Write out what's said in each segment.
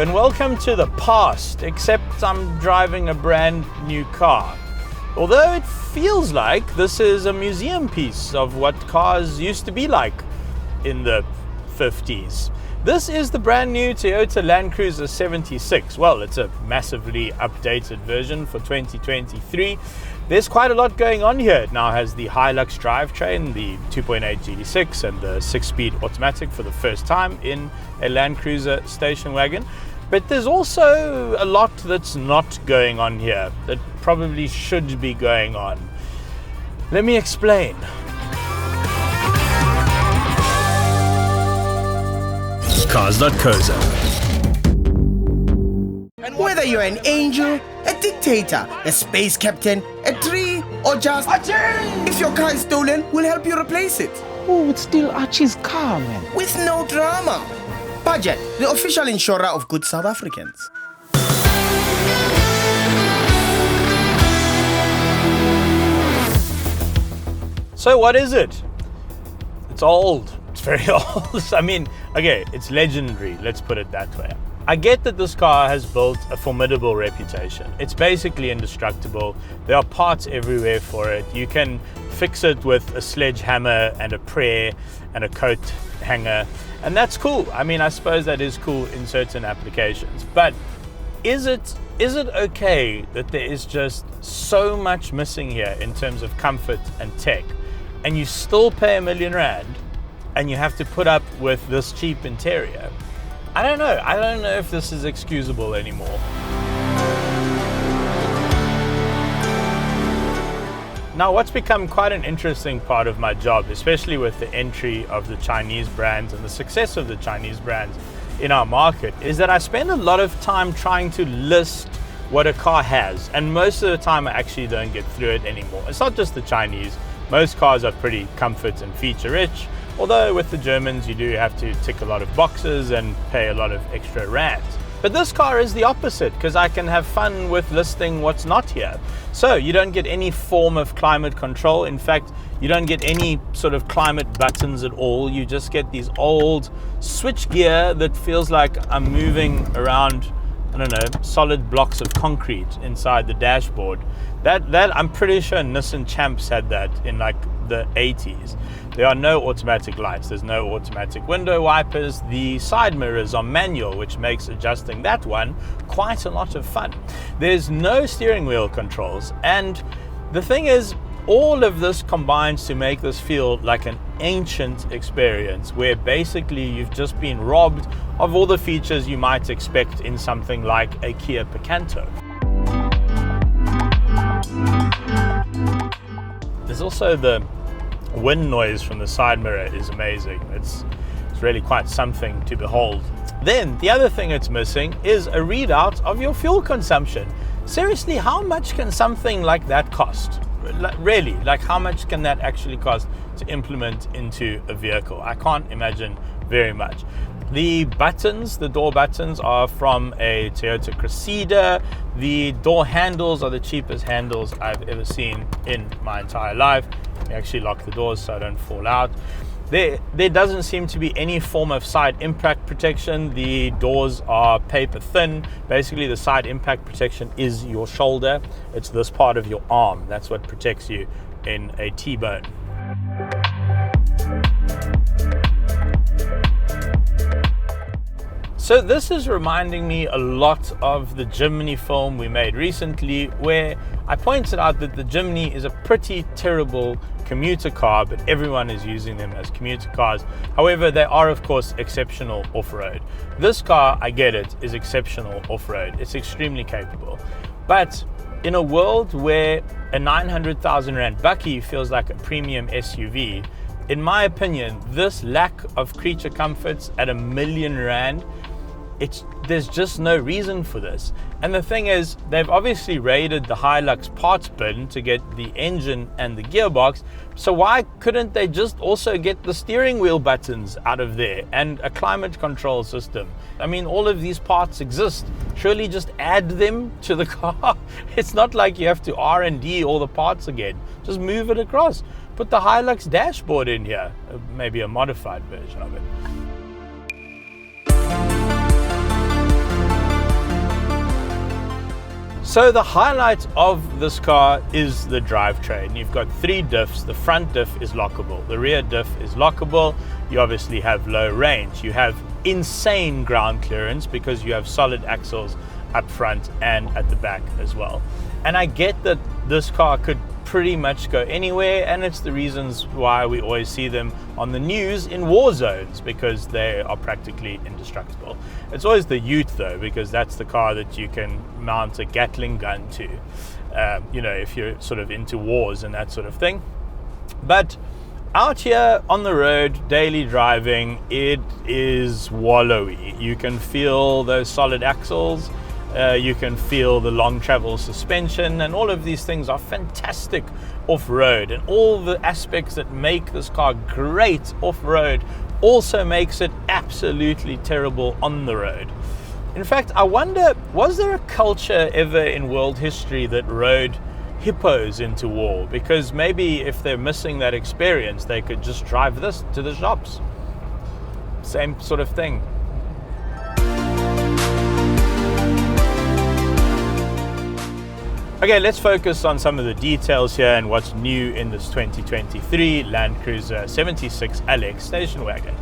and welcome to the past, except I'm driving a brand new car. Although it feels like this is a museum piece of what cars used to be like in the 50s. This is the brand new Toyota Land Cruiser 76. Well, it's a massively updated version for 2023. There's quite a lot going on here. It now has the Hilux drivetrain, the 2.8 GD6 and the 6-speed automatic for the first time in a Land Cruiser station wagon. But there's also a lot that's not going on here that probably should be going on. Let me explain. Cars.co.za. And whether you're an angel, a dictator, a space captain, a tree, or just if your car is stolen, we'll help you replace it. Oh, it's still Archie's car, man. With no drama. Budget, the official insurer of good South Africans. So what is it? It's old. It's very old. I mean, okay, it's legendary, let's put it that way. I get that this car has built a formidable reputation. It's basically indestructible. There are parts everywhere for it. You can fix it with a sledgehammer and a prayer and a coat hanger, and that's cool. I mean, I suppose that is cool in certain applications. But is it okay that there is just so much missing here in terms of comfort and tech, and you still pay R1 million and you have to put up with this cheap interior? I don't know. I don't know if this is excusable anymore. Now, what's become quite an interesting part of my job, especially with the entry of the Chinese brands and the success of the Chinese brands in our market, is that I spend a lot of time trying to list what a car has. And most of the time, I actually don't get through it anymore. It's not just the Chinese. Most cars are pretty comfort and feature rich. Although with the Germans, you do have to tick a lot of boxes and pay a lot of extra rands. But this car is the opposite, because I can have fun with listing what's not here. So you don't get any form of climate control. In fact, you don't get any sort of climate buttons at all. You just get these old switch gear that feels like I'm moving around, I don't know, solid blocks of concrete inside the dashboard. That I'm pretty sure Nissan Champs had that in like the 80s. There are no automatic lights, there's no automatic window wipers, the side mirrors are manual, which makes adjusting that one quite a lot of fun. There's no steering wheel controls, and the thing is, all of this combines to make this feel like an ancient experience where basically you've just been robbed of all the features you might expect in something like a Kia Picanto. There's also the wind noise from the side mirror is amazing. It's really quite something to behold. Then the other thing it's missing is a readout of your fuel consumption. Seriously, how much can something like that cost? Really, like how much can that actually cost to implement into a vehicle? I can't imagine very much. The buttons, the door buttons, are from a Toyota Cressida. The door handles are the cheapest handles I've ever seen in my entire life. You actually lock the doors so I don't fall out. There doesn't seem to be any form of side impact protection. The doors are paper thin. Basically, the side impact protection is your shoulder. It's this part of your arm. That's what protects you in a T-bone. So this is reminding me a lot of the Jimny film we made recently, where I pointed out that the Jimny is a pretty terrible commuter car, but everyone is using them as commuter cars. However, they are of course exceptional off-road. This car, I get it, is exceptional off-road. It's extremely capable. But in a world where a 900,000 Rand bakkie feels like a premium SUV, in my opinion, this lack of creature comforts at R1 million, there's just no reason for this. And the thing is, they've obviously raided the Hilux parts bin to get the engine and the gearbox, so why couldn't they just also get the steering wheel buttons out of there and a climate control system? I mean, all of these parts exist. Surely just add them to the car. It's not like you have to R&D all the parts again. Just move it across. Put the Hilux dashboard in here, maybe a modified version of it. So the highlight of this car is the drivetrain. You've got 3 diffs. The front diff is lockable. The rear diff is lockable. You obviously have low range. You have insane ground clearance because you have solid axles up front and at the back as well. And I get that this car could pretty much go anywhere, and it's the reasons why we always see them on the news in war zones, because they are practically indestructible. It's always the Ute though, because that's the car that you can mount a Gatling gun to, you know, if you're sort of into wars and that sort of thing. But out here on the road, daily driving, it is wallowy. You can feel those solid axles. You can feel the long travel suspension, and all of these things are fantastic off-road, and all the aspects that make this car great off-road also makes it absolutely terrible on the road. In fact, I wonder, was there a culture ever in world history that rode hippos into war? Because maybe if they're missing that experience, they could just drive this to the shops. Same sort of thing. Okay, let's focus on some of the details here and what's new in this 2023 Land Cruiser 76 LX station wagon.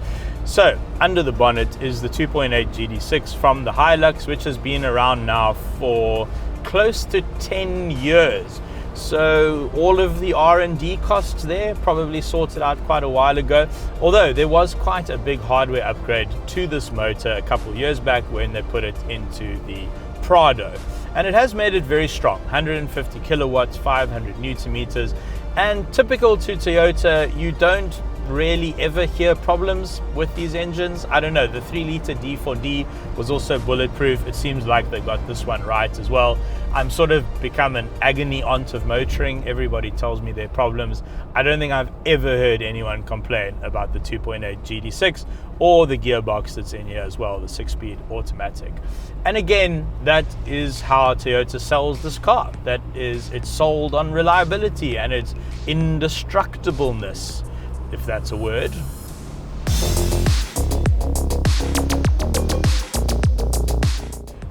So, under the bonnet is the 2.8 GD6 from the Hilux, which has been around now for close to 10 years. So all of the R&D costs there probably sorted out quite a while ago, although there was quite a big hardware upgrade to this motor a couple years back when they put it into the Prado. And it has made it very strong, 150 kilowatts, 500 newton meters. And typical to Toyota, you don't really ever hear problems with these engines. I don't know, the 3-liter D4D was also bulletproof. It seems like they got this one right as well. I'm sort of become an agony aunt of motoring. Everybody tells me their problems. I don't think I've ever heard anyone complain about the 2.8 GD6 or the gearbox that's in here as well, the 6-speed automatic. And again, that is how Toyota sells this car. That is, it's sold on reliability and its indestructibleness, if that's a word.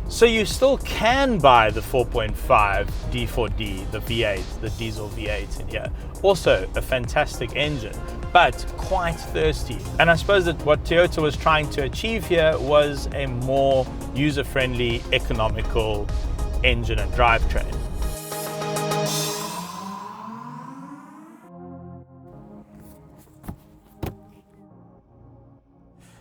So you still can buy the 4.5 D4D, the V8, the diesel V8 in here. Also a fantastic engine, but quite thirsty. And I suppose that what Toyota was trying to achieve here was a more user-friendly, economical engine and drivetrain.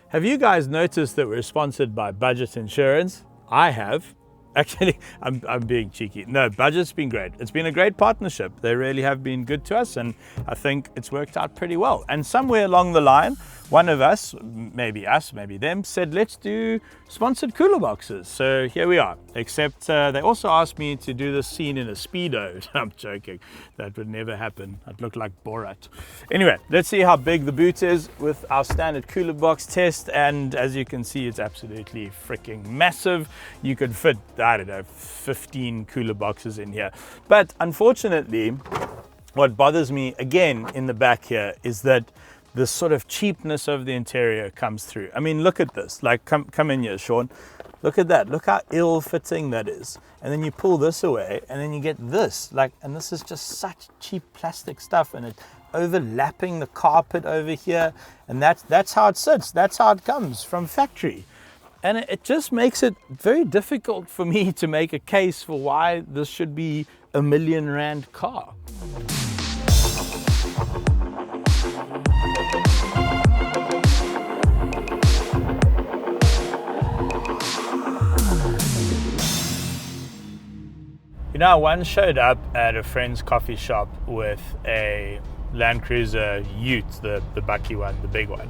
Have you guys noticed that we're sponsored by Budget Insurance? I have. Actually, I'm being cheeky. No, Budget's been great. It's been a great partnership. They really have been good to us, and I think it's worked out pretty well. And somewhere along the line, one of us, maybe them, said, let's do sponsored cooler boxes. So here we are, except they also asked me to do this scene in a Speedo. I'm joking. That would never happen. I'd look like Borat. Anyway, let's see how big the boot is with our standard cooler box test. And as you can see, it's absolutely freaking massive. You could fit, I don't know, 15 cooler boxes in here. But unfortunately, what bothers me again in the back here is that the sort of cheapness of the interior comes through. I mean, look at this. Like, come in here, Sean. Look at that. Look how ill-fitting that is. And then you pull this away, and then you get this. Like, and this is just such cheap plastic stuff, and it's overlapping the carpet over here. And that's how it sits. That's how it comes from factory. And it just makes it very difficult for me to make a case for why this should be a R1 million car. You know, I once showed up at a friend's coffee shop with a Land Cruiser Ute, the bucky one, the big one.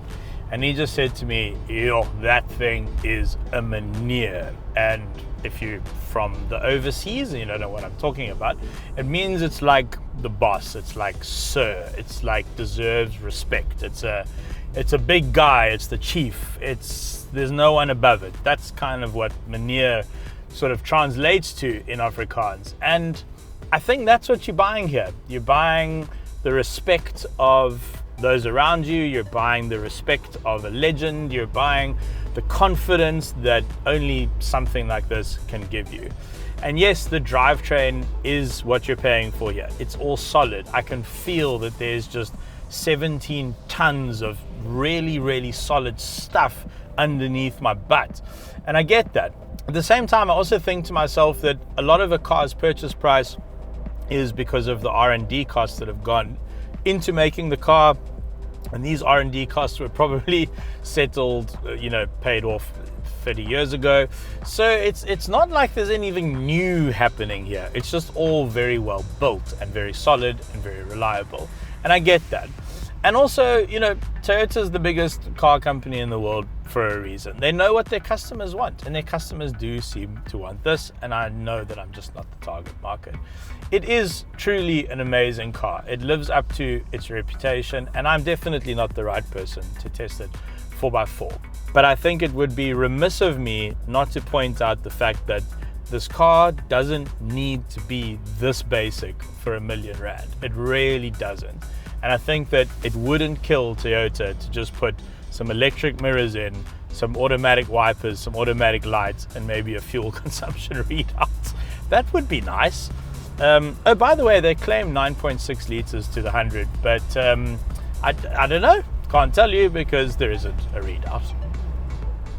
And he just said to me, yo, that thing is a meneer. And if you're from the overseas and you don't know what I'm talking about, it means it's like the boss. It's like sir. It's like deserves respect. It's a big guy. It's the chief. There's no one above it. That's kind of what meneer sort of translates to in Afrikaans. And I think that's what you're buying here. You're buying the respect of those around you. You're buying the respect of a legend. You're buying the confidence that only something like this can give you. And yes, the drivetrain is what you're paying for here. It's all solid. I can feel that there's just 17 tons of really, really solid stuff underneath my butt. And I get that. At the same time, I also think to myself that a lot of a car's purchase price is because of the R&D costs that have gone into making the car. And these R&D costs were probably settled, paid off 30 years ago. So it's not like there's anything new happening here. It's just all very well built and very solid and very reliable. And I get that. And also, Toyota's the biggest car company in the world for a reason. They know what their customers want, and their customers do seem to want this, and I know that I'm just not the target market. It is truly an amazing car. It lives up to its reputation, and I'm definitely not the right person to test it 4x4. But I think it would be remiss of me not to point out the fact that this car doesn't need to be this basic for R1 million. It really doesn't. And I think that it wouldn't kill Toyota to just put some electric mirrors in, some automatic wipers, some automatic lights, and maybe a fuel consumption readout. That would be nice. Oh, by the way, they claim 9.6 liters to the 100, but I don't know. Can't tell you because there isn't a readout.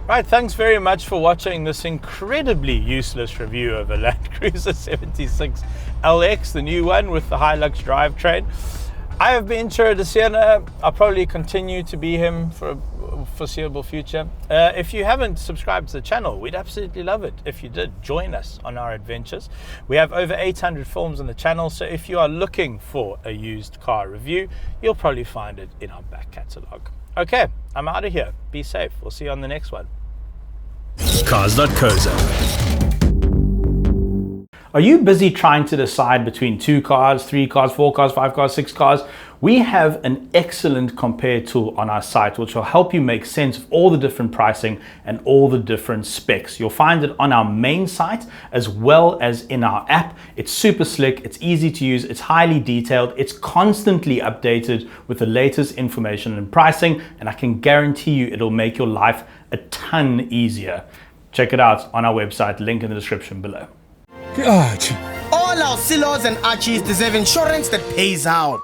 Right, thanks very much for watching this incredibly useless review of a Land Cruiser 76 LX, the new one with the Hilux drivetrain. I have been Chiro de Siena. I'll probably continue to be him for a foreseeable future. If you haven't subscribed to the channel, we'd absolutely love it if you did. Join us on our adventures. We have over 800 films on the channel, so if you are looking for a used car review, you'll probably find it in our back catalogue. Okay, I'm out of here. Be safe. We'll see you on the next one. Cars.co.za. Are you busy trying to decide between 2 cars, 3 cars, 4 cars, 5 cars, 6 cars? We have an excellent compare tool on our site which will help you make sense of all the different pricing and all the different specs. You'll find it on our main site as well as in our app. It's super slick, it's easy to use, it's highly detailed, it's constantly updated with the latest information and pricing, and I can guarantee you it'll make your life a ton easier. Check it out on our website, link in the description below. God. All our silos and archies deserve insurance that pays out.